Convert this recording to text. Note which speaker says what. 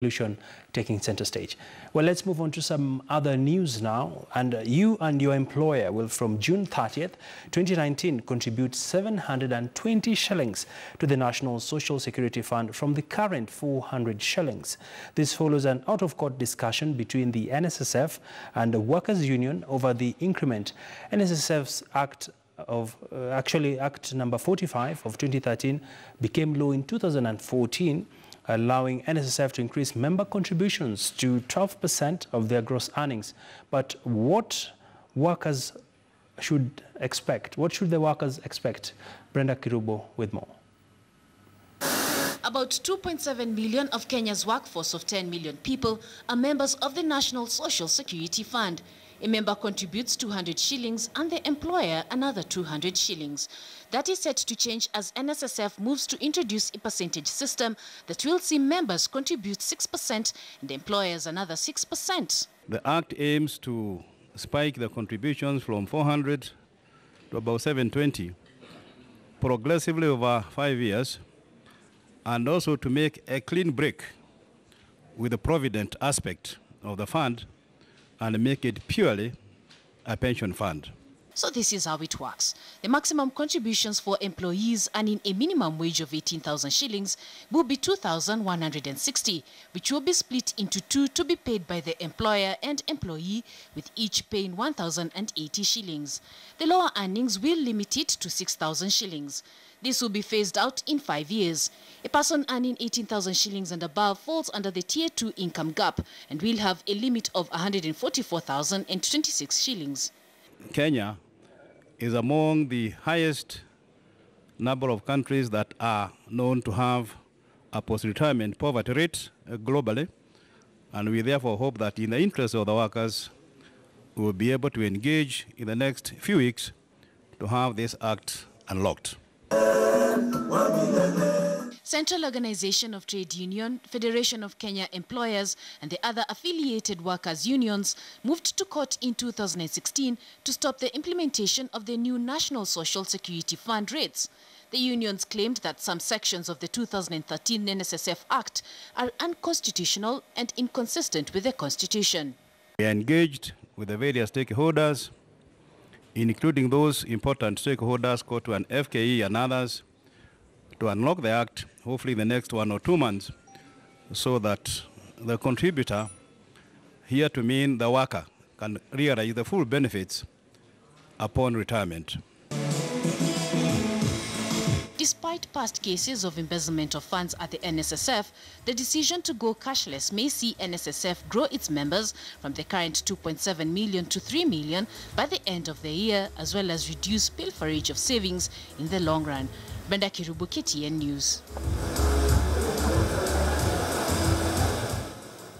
Speaker 1: Solution taking center stage. Well, let's move on to some other news now. And you and your employer will, from June 30th, 2019, contribute 720 shillings to the National Social Security Fund from the current 400 shillings. This follows an out-of-court discussion between the NSSF and the Workers' Union over the increment. NSSF's Act number 45 of 2013 became law in 2014, allowing NSSF to increase member contributions to 12% of their gross earnings. But what workers should expect? What should the workers expect? Brenda Kirubo with more.
Speaker 2: About 2.7 million of Kenya's workforce of 10 million people are members of the National Social Security Fund. A member contributes 200 shillings and the employer another 200 shillings. That is set to change as NSSF moves to introduce a percentage system that will see members contribute 6% and employers another 6%.
Speaker 3: The Act aims to spike the contributions from 400 to about 720 progressively over 5 years, and also to make a clean break with the provident aspect of the fund and make it purely a pension fund.
Speaker 2: So this is how it works. The maximum contributions for employees earning a minimum wage of 18,000 shillings will be 2,160, which will be split into two to be paid by the employer and employee, with each paying 1,080 shillings. The lower earnings will limit it to 6,000 shillings. This will be phased out in 5 years. A person earning 18,000 shillings and above falls under the Tier 2 income gap and will have a limit of 144,026 shillings.
Speaker 3: Kenya is among the highest number of countries that are known to have a post-retirement poverty rate globally, and we therefore hope that in the interest of the workers, we will be able to engage in the next few weeks to have this act unlocked.
Speaker 2: Central Organization of Trade Union, Federation of Kenya Employers and the other affiliated workers' unions moved to court in 2016 to stop the implementation of the new National Social Security Fund rates. The unions claimed that some sections of the 2013 NSSF Act are unconstitutional and inconsistent with the Constitution.
Speaker 3: We are engaged with the various stakeholders, including those important stakeholders, COTU and FKE and others, to unlock the act, hopefully in the next 1 or 2 months, so that the contributor, here to mean the worker, can realize the full benefits upon retirement.
Speaker 2: Despite past cases of embezzlement of funds at the NSSF, the decision to go cashless may see NSSF grow its members from the current 2.7 million to 3 million by the end of the year, as well as reduce pilferage of savings in the long run. Brenda Kirubu, KTN News.